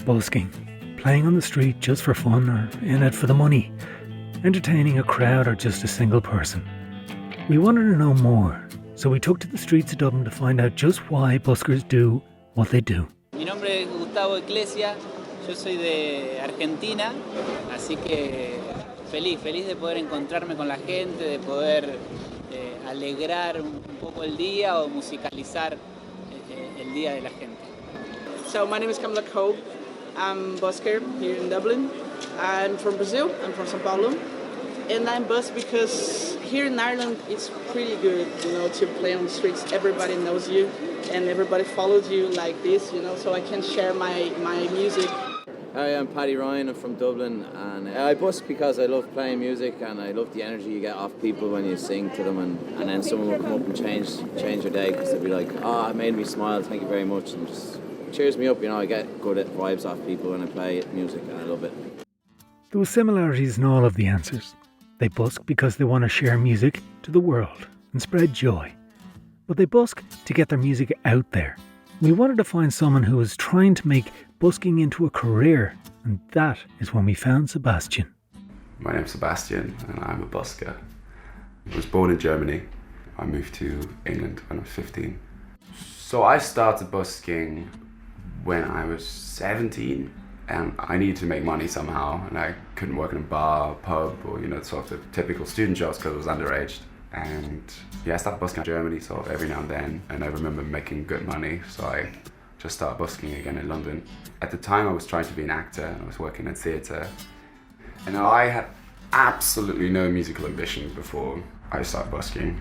Busking. Playing on the street just for fun or in it for the money. Entertaining a crowd or just a single person. We wanted to know more, so we took to the streets of Dublin to find out just why buskers do what they do. Mi nombre es Gustavo Iglesia, yo soy de Argentina, así que feliz de poder encontrarme con la gente, de poder alegrar un poco el día o musicalizar el día de la gente. So my name is Camila Cope. I'm busker here in Dublin. I'm from Brazil. I'm from São Paulo. And I'm busked because here in Ireland it's pretty good, to play on the streets. Everybody knows you and everybody follows you like this, so I can share my music. Hi, I'm Paddy Ryan. I'm from Dublin, and I busk because I love playing music and I love the energy you get off people when you sing to them, and then someone will come up and change your day because they'll be like, "Oh, it made me smile. Thank you very much," and just cheers me up. I get good vibes off people when I play music, and I love it. There were similarities in all of the answers. They busk because they want to share music to the world and spread joy. But they busk to get their music out there. We wanted to find someone who was trying to make busking into a career, and that is when we found Sebastian. My name's Sebastian and I'm a busker. I was born in Germany. I moved to England when I was 15. So I started busking when I was 17. And I needed to make money somehow, and I couldn't work in a bar, pub, or sort of the typical student jobs because I was underage. And I started busking in Germany sort of every now and then, and I remember making good money, so I just started busking again in London. At the time I was trying to be an actor, and I was working in theatre, and I had absolutely no musical ambition before I started busking.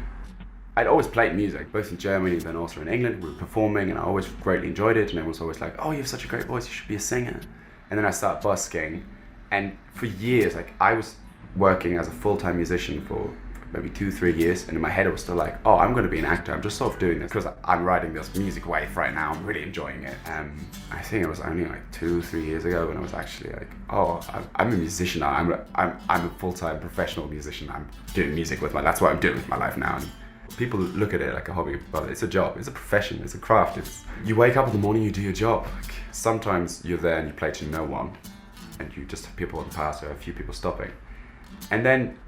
I'd always played music, both in Germany and then also in England. We were performing, and I always greatly enjoyed it, and everyone was always like, "Oh, you have such a great voice, you should be a singer." And then I started busking, and for years, I was working as a full-time musician for maybe 2-3 years, and in my head I was still like, "Oh, I'm going to be an actor. I'm just sort of doing this because I'm riding this music wave right now. I'm really enjoying it." I think it was only 2-3 years ago when I was actually like, "Oh, I'm a musician now. I'm a full-time professional musician. I'm doing music that's what I'm doing with my life now." And people look at it like a hobby, but it's a job, it's a profession, it's a craft. You wake up in the morning, you do your job. Sometimes you're there and you play to no one, and you just have people on the pass or a few people stopping. And then,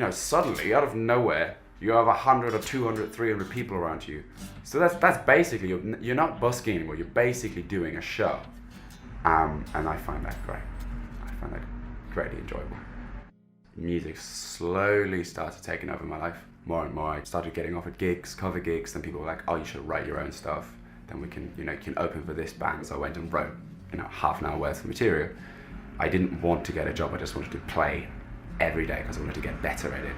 suddenly, out of nowhere, you have 100 or 200, 300 people around you. So that's basically, you're not busking anymore, you're basically doing a show. And I find that great. I find that greatly enjoyable. Music slowly started taking over my life. More and more, I started getting offered gigs, cover gigs, and people were like, "Oh, you should write your own stuff. Then we can, you can open for this band." So I went and wrote, half an hour worth of material. I didn't want to get a job, I just wanted to play every day because I wanted to get better at it.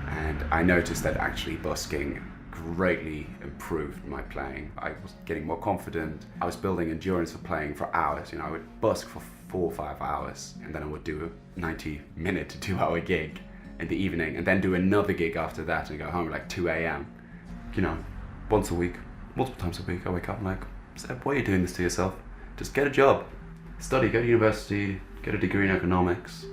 And I noticed that actually busking greatly improved my playing. I was getting more confident. I was building endurance for playing for hours. I would busk for 4 or 5 hours, and then I would do a 90-minute to 2-hour gig in the evening, and then do another gig after that and go home at 2 a.m. Once a week, multiple times a week, I wake up and Seb, why are you doing this to yourself? Just get a job, study, go to university, get a degree in economics.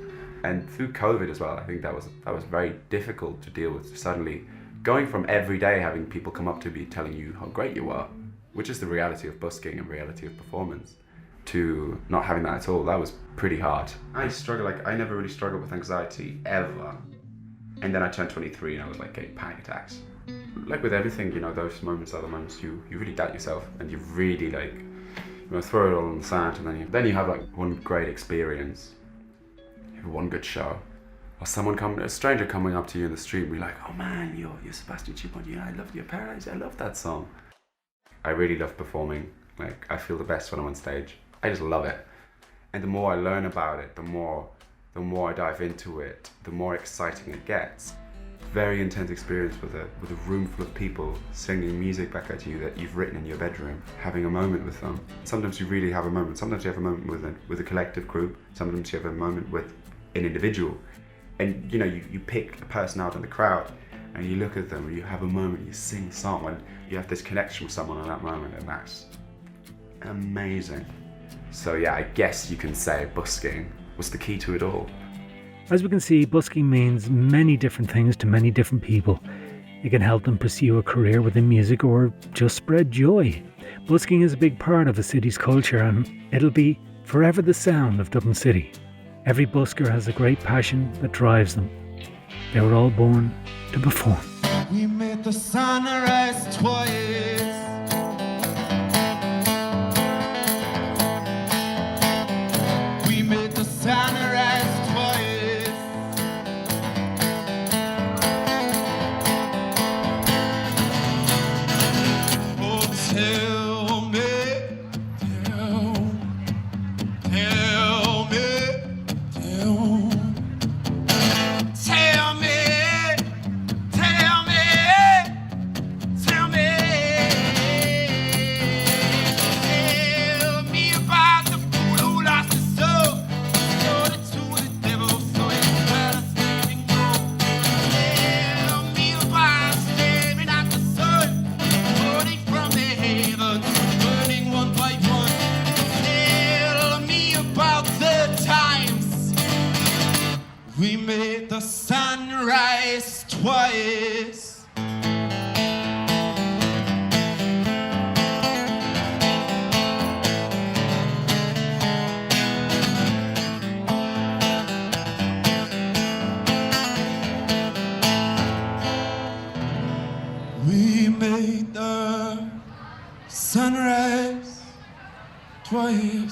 And through COVID as well, I think that was very difficult to deal with. Suddenly going from every day having people come up to me telling you how great you are, which is the reality of busking and reality of performance, to not having that at all, that was pretty hard. I never really struggled with anxiety ever. And then I turned 23 and I was getting panic attacks. Like with everything, those moments are the moments you really doubt yourself, and you really throw it all in the sand, and then you have one great experience. You have one good show. Or a stranger coming up to you in the street and be like, "Oh man, you're Sebastian Chipon, I love your Paradise, I love that song." I really love performing. I feel the best when I'm on stage. I just love it. And the more I learn about it, the more I dive into it, the more exciting it gets. Very intense experience with a room full of people singing music back at you that you've written in your bedroom, having a moment with them. Sometimes you really have a moment. Sometimes you have a moment with a collective group. Sometimes you have a moment with an individual. And you pick a person out in the crowd and you look at them and you have a moment, you sing a song, and you have this connection with someone in that moment, and that's amazing. So yeah, I guess you can say busking was the key to it all. As we can see, busking means many different things to many different people. It can help them pursue a career within music or just spread joy. Busking is a big part of the city's culture, and it'll be forever the sound of Dublin City. Every busker has a great passion that drives them. They were all born to perform. We made the sunrise twice. We made the sunrise twice. Oh, tell me, tell me, tell me. Tell me, tell me, tell me about the fool who lost his soul, sold it to the devil, so he let us letting go. Tell me about staring at the sun, falling from the heavens, burning one by one. Tell me about the times we made the sunrise twice. We made the sunrise twice.